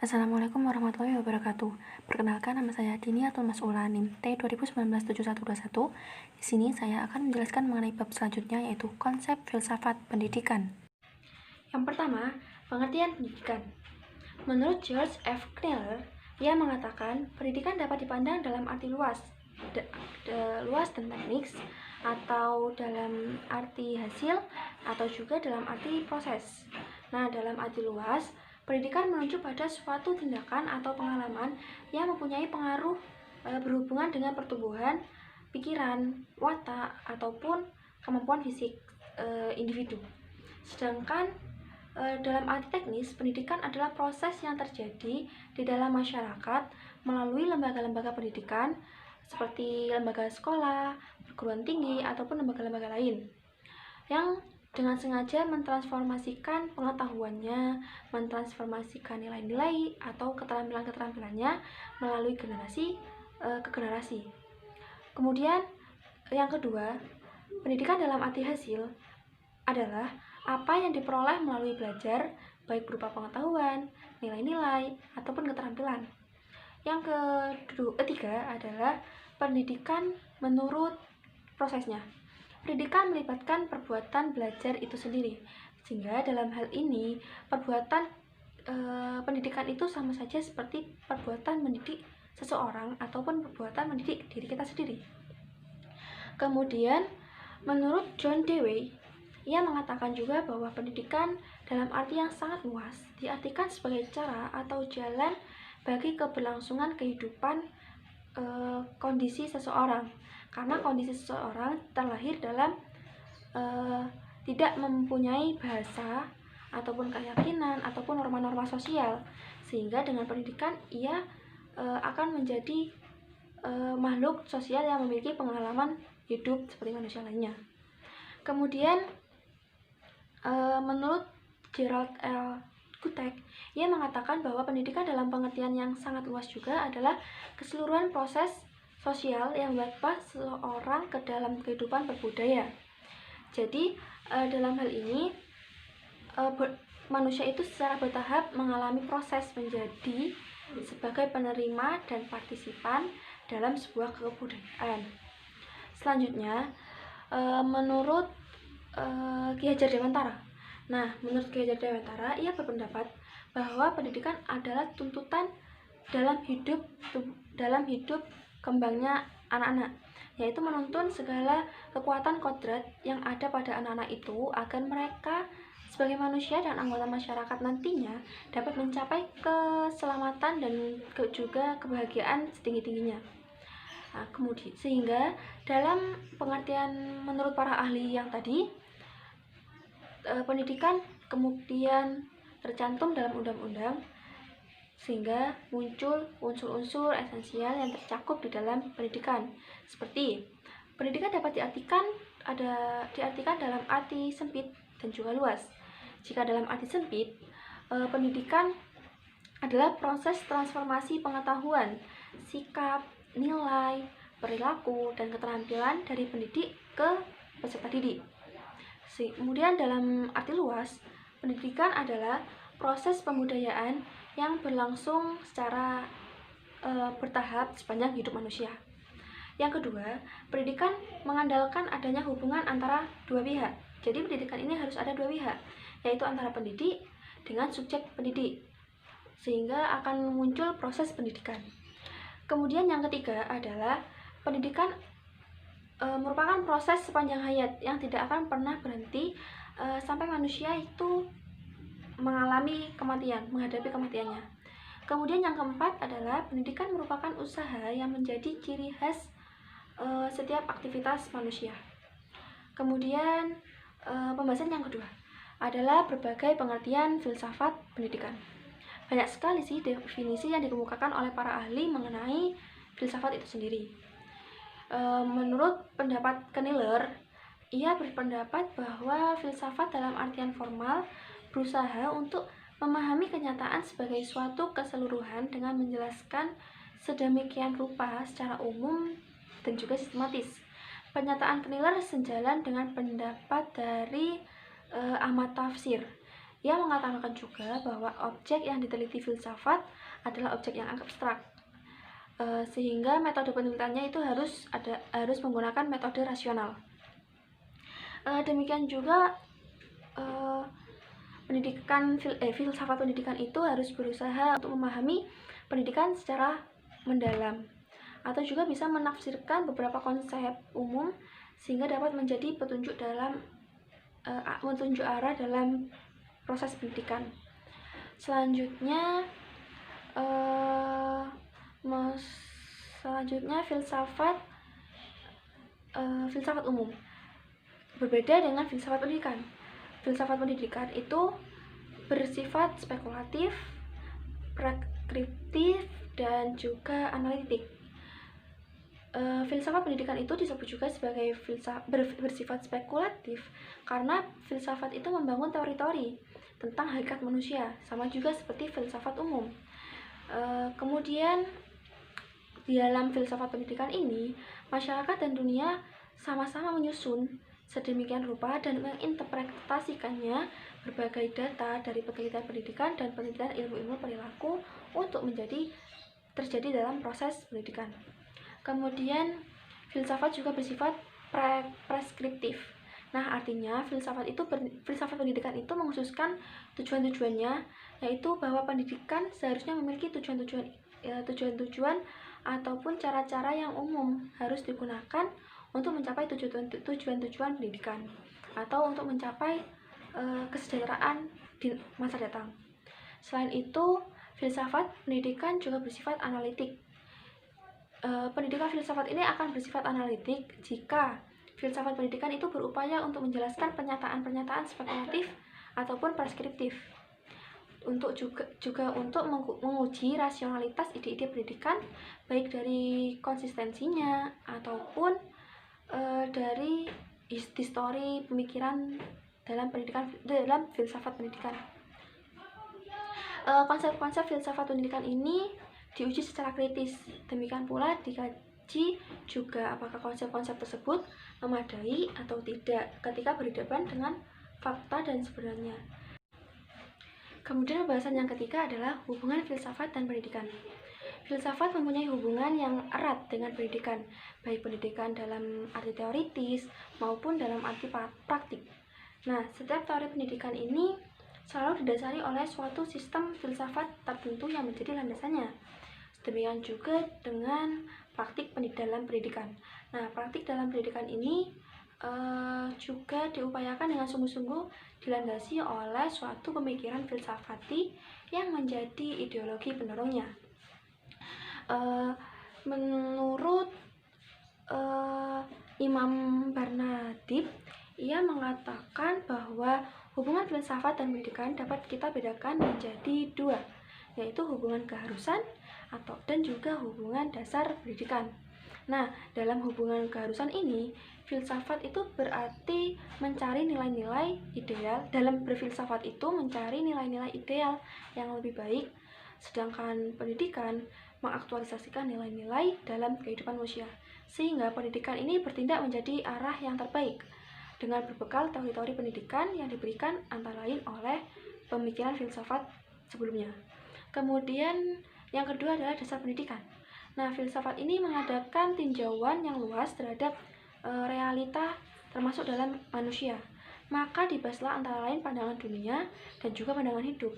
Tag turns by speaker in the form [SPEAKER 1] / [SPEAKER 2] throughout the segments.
[SPEAKER 1] Assalamualaikum warahmatullahi wabarakatuh. Perkenalkan, nama saya Diniatul Mas'ula NIM T 2019-7121. Di sini saya akan menjelaskan mengenai bab selanjutnya, yaitu konsep filsafat pendidikan. Yang pertama, pengertian pendidikan. Menurut George F. Kneller, ia mengatakan pendidikan dapat dipandang dalam arti luas dan teknis, atau dalam arti hasil, atau juga dalam arti proses. Nah, dalam arti luas, pendidikan menunjuk pada suatu tindakan atau pengalaman yang mempunyai pengaruh berhubungan dengan pertumbuhan, pikiran, watak, ataupun kemampuan fisik individu. Sedangkan dalam arti teknis, pendidikan adalah proses yang terjadi di dalam masyarakat melalui lembaga-lembaga pendidikan seperti lembaga sekolah, perguruan tinggi, ataupun lembaga-lembaga lain yang dengan sengaja mentransformasikan pengetahuannya, mentransformasikan nilai-nilai atau keterampilan-keterampilannya melalui generasi ke generasi. Kemudian yang kedua, pendidikan dalam arti hasil adalah apa yang diperoleh melalui belajar, baik berupa pengetahuan, nilai-nilai, ataupun keterampilan. Yang ketiga adalah pendidikan menurut prosesnya. Pendidikan melibatkan perbuatan belajar itu sendiri, sehingga dalam hal ini perbuatan pendidikan itu sama saja seperti perbuatan mendidik seseorang ataupun perbuatan mendidik diri kita sendiri. Kemudian menurut John Dewey, ia mengatakan juga bahwa pendidikan dalam arti yang sangat luas diartikan sebagai cara atau jalan bagi keberlangsungan kehidupan kondisi seseorang, karena kondisi seseorang terlahir dalam tidak mempunyai bahasa ataupun keyakinan ataupun norma-norma sosial, sehingga dengan pendidikan ia akan menjadi makhluk sosial yang memiliki pengalaman hidup seperti manusia lainnya. Kemudian menurut Gerald L. Gutek, ia mengatakan bahwa pendidikan dalam pengertian yang sangat luas juga adalah keseluruhan proses sosial yang membawa seseorang ke dalam kehidupan berbudaya. Jadi dalam hal ini manusia itu secara bertahap mengalami proses menjadi sebagai penerima dan partisipan dalam sebuah kebudayaan. Selanjutnya menurut Ki Hajar Dewantara. Nah, menurut Ki Hajar Dewantara, ia berpendapat bahwa pendidikan adalah tuntutan dalam hidup kembangnya anak-anak, yaitu menuntun segala kekuatan kodrat yang ada pada anak-anak itu agar mereka sebagai manusia dan anggota masyarakat nantinya dapat mencapai keselamatan dan juga kebahagiaan setinggi-tingginya. Nah, kemudian sehingga dalam pengertian menurut para ahli yang tadi, pendidikan kemudian tercantum dalam undang-undang sehingga muncul unsur-unsur esensial yang tercakup di dalam pendidikan, seperti pendidikan dapat diartikan dalam arti sempit dan juga luas. Jika dalam arti sempit, pendidikan adalah proses transformasi pengetahuan, sikap, nilai, perilaku, dan keterampilan dari pendidik ke peserta didik. Kemudian dalam arti luas, pendidikan adalah proses pembudayaan yang berlangsung secara bertahap sepanjang hidup manusia. Yang kedua, pendidikan mengandalkan adanya hubungan antara dua pihak. Jadi pendidikan ini harus ada dua pihak, yaitu antara pendidik dengan subjek pendidik, sehingga akan muncul proses pendidikan. Kemudian yang ketiga adalah pendidikan merupakan proses sepanjang hayat yang tidak akan pernah berhenti sampai manusia itu mengalami kematian, menghadapi kematiannya. Kemudian yang keempat adalah pendidikan merupakan usaha yang menjadi ciri khas setiap aktivitas manusia. Kemudian pembahasan yang kedua adalah berbagai pengertian filsafat pendidikan. Banyak sekali sih definisi yang dikemukakan oleh para ahli mengenai filsafat itu sendiri. Menurut pendapat Kneller, ia berpendapat bahwa filsafat dalam artian formal berusaha untuk memahami kenyataan sebagai suatu keseluruhan dengan menjelaskan sedemikian rupa secara umum dan juga sistematis. Pernyataan Kneller sejalan dengan pendapat dari Ahmad Tafsir Ia mengatakan juga bahwa objek yang diteliti filsafat adalah objek yang abstrak, sehingga metode penelitiannya itu harus menggunakan metode rasional. Demikian juga filsafat pendidikan itu harus berusaha untuk memahami pendidikan secara mendalam, atau juga bisa menafsirkan beberapa konsep umum sehingga dapat menjadi petunjuk arah dalam proses pendidikan. Selanjutnya filsafat umum berbeda dengan filsafat pendidikan. Filsafat pendidikan itu bersifat spekulatif, preskriptif, dan juga analitik. Filsafat pendidikan itu disebut juga sebagai bersifat spekulatif karena filsafat itu membangun teori-teori tentang hakikat manusia, sama juga seperti filsafat umum. Kemudian di dalam filsafat pendidikan ini, masyarakat dan dunia sama-sama menyusun sedemikian rupa dan menginterpretasikannya berbagai data dari penelitian pendidikan dan penelitian ilmu-ilmu perilaku untuk terjadi dalam proses pendidikan. Kemudian filsafat juga bersifat preskriptif. Nah, artinya filsafat pendidikan itu mengkhususkan tujuan-tujuannya, yaitu bahwa pendidikan seharusnya memiliki tujuan-tujuan ataupun cara-cara yang umum harus digunakan untuk mencapai tujuan-tujuan pendidikan atau untuk mencapai kesejahteraan di masa datang. Selain itu, filsafat pendidikan juga bersifat analitik. Pendidikan filsafat ini akan bersifat analitik jika filsafat pendidikan itu berupaya untuk menjelaskan pernyataan-pernyataan spekulatif ataupun preskriptif, untuk juga untuk menguji rasionalitas ide-ide pendidikan, baik dari konsistensinya ataupun dari histori pemikiran dalam filsafat pendidikan. Konsep-konsep filsafat pendidikan ini diuji secara kritis. Demikian pula dikaji juga apakah konsep-konsep tersebut memadai atau tidak ketika berhadapan dengan fakta dan sebenarnya. Kemudian pembahasan yang ketiga adalah hubungan filsafat dan pendidikan. Filsafat mempunyai hubungan yang erat dengan pendidikan, baik pendidikan dalam arti teoritis maupun dalam arti praktik. Nah, setiap teori pendidikan ini selalu didasari oleh suatu sistem filsafat tertentu yang menjadi landasannya. Demikian juga dengan praktik dalam pendidikan. Nah, praktik dalam pendidikan ini juga diupayakan dengan sungguh-sungguh dilandasi oleh suatu pemikiran filsafati yang menjadi ideologi pendorongnya. Menurut Imam Barnadib, ia mengatakan bahwa hubungan filsafat dan pendidikan dapat kita bedakan menjadi dua, yaitu hubungan keharusan dan juga hubungan dasar pendidikan. Nah, dalam hubungan keharusan ini, filsafat itu berarti mencari nilai-nilai ideal. Dalam berfilsafat itu mencari nilai-nilai ideal yang lebih baik, sedangkan pendidikan mengaktualisasikan nilai-nilai dalam kehidupan manusia, sehingga pendidikan ini bertindak menjadi arah yang terbaik dengan berbekal teori-teori pendidikan yang diberikan antara lain oleh pemikiran filsafat sebelumnya. Kemudian yang kedua adalah dasar pendidikan. Nah, filsafat ini mengadakan tinjauan yang luas terhadap realita termasuk dalam manusia. Maka dibahaslah antara lain pandangan dunia dan juga pandangan hidup.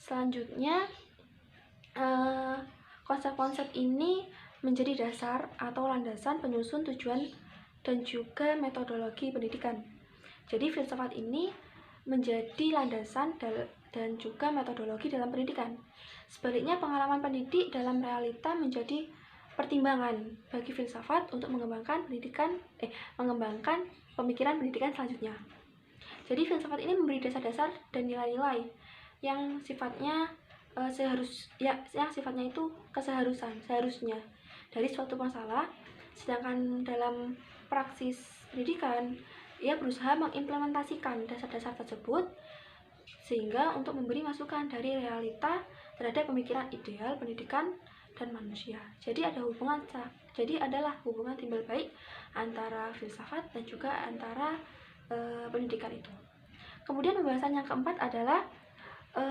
[SPEAKER 1] Selanjutnya, konsep-konsep ini menjadi dasar atau landasan penyusun tujuan dan juga metodologi pendidikan. Jadi filsafat ini menjadi landasan dan juga metodologi dalam pendidikan. Sebaliknya, pengalaman pendidik dalam realita menjadi pertimbangan bagi filsafat untuk mengembangkan pemikiran pendidikan selanjutnya. Jadi filsafat ini memberi dasar-dasar dan nilai-nilai yang sifatnya sifatnya itu seharusnya dari suatu masalah, sedangkan dalam praksis pendidikan ia berusaha mengimplementasikan dasar-dasar tersebut sehingga untuk memberi masukan dari realita terhadap pemikiran ideal pendidikan dan manusia. Jadi adalah hubungan timbal balik antara filsafat dan juga antara pendidikan itu. Kemudian pembahasan yang keempat adalah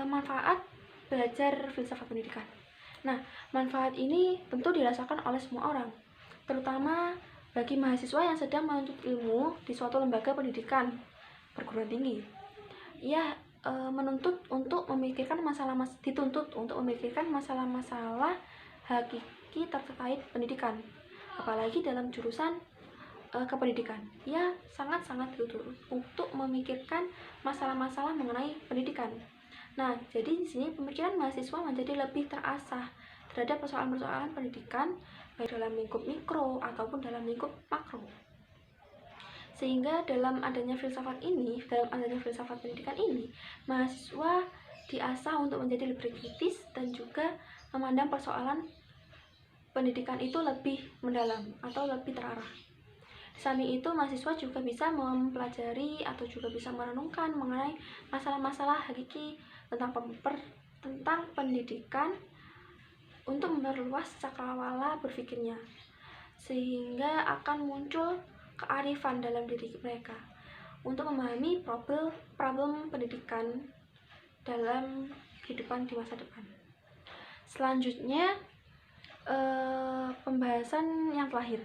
[SPEAKER 1] manfaat belajar filsafat pendidikan. Nah, manfaat ini tentu dirasakan oleh semua orang, terutama bagi mahasiswa yang sedang menuntut ilmu di suatu lembaga pendidikan perguruan tinggi. Ia dituntut untuk memikirkan masalah-masalah hakiki terkait pendidikan, apalagi dalam jurusan kependidikan. Ia sangat-sangat dituntut untuk memikirkan masalah-masalah mengenai pendidikan. Nah, jadi di sini pemikiran mahasiswa menjadi lebih terasah terhadap persoalan-persoalan pendidikan, baik dalam lingkup mikro ataupun dalam lingkup makro. Sehingga dalam adanya filsafat pendidikan ini, mahasiswa diasah untuk menjadi lebih kritis dan juga memandang persoalan pendidikan itu lebih mendalam atau lebih terarah. Di samping itu, mahasiswa juga bisa mempelajari atau juga bisa merenungkan mengenai masalah-masalah hakiki tentang pendidikan untuk memperluas cakrawala berpikirnya, sehingga akan muncul kearifan dalam diri mereka untuk memahami problem pendidikan dalam kehidupan di masa depan. Selanjutnya, pembahasan yang terakhir.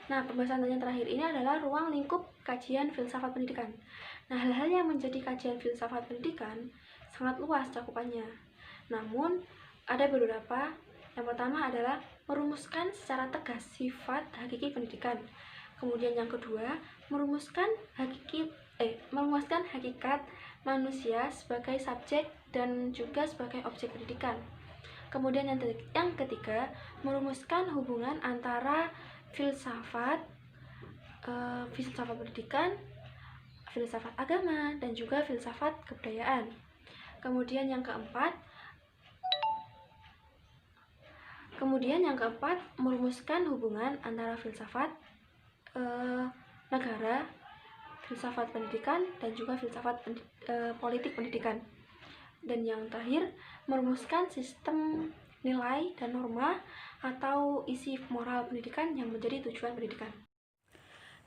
[SPEAKER 1] Nah, pembahasan yang terakhir ini adalah ruang lingkup kajian filsafat pendidikan. Nah, hal-hal yang menjadi kajian filsafat pendidikan sangat luas cakupannya. Namun, ada beberapa. Yang pertama adalah merumuskan secara tegas sifat hakiki pendidikan. Kemudian yang kedua, merumuskan hakikat manusia sebagai subjek dan juga sebagai objek pendidikan. Kemudian yang ketiga, merumuskan hubungan antara filsafat pendidikan, filsafat agama, dan juga filsafat kebudayaan. Kemudian yang keempat, merumuskan hubungan antara filsafat negara, filsafat pendidikan, dan juga filsafat politik pendidikan. Dan yang terakhir, merumuskan sistem nilai dan norma atau isi moral pendidikan yang menjadi tujuan pendidikan.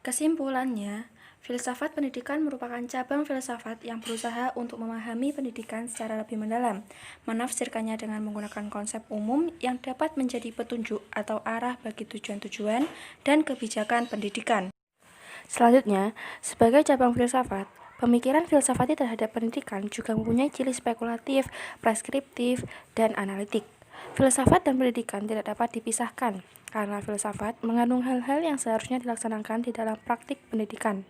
[SPEAKER 1] Kesimpulannya, filsafat pendidikan merupakan cabang filsafat yang berusaha untuk memahami pendidikan secara lebih mendalam, menafsirkannya dengan menggunakan konsep umum yang dapat menjadi petunjuk atau arah bagi tujuan-tujuan dan kebijakan pendidikan. Selanjutnya, sebagai cabang filsafat, pemikiran filsafati terhadap pendidikan juga mempunyai ciri spekulatif, preskriptif, dan analitik. Filsafat dan pendidikan tidak dapat dipisahkan, karena filsafat mengandung hal-hal yang seharusnya dilaksanakan di dalam praktik pendidikan.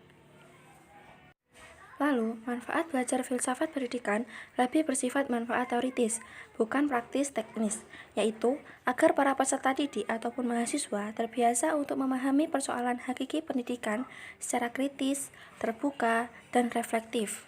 [SPEAKER 1] Lalu, manfaat belajar filsafat pendidikan lebih bersifat manfaat teoritis, bukan praktis teknis, yaitu agar para peserta didik ataupun mahasiswa terbiasa untuk memahami persoalan hakiki pendidikan secara kritis, terbuka, dan reflektif.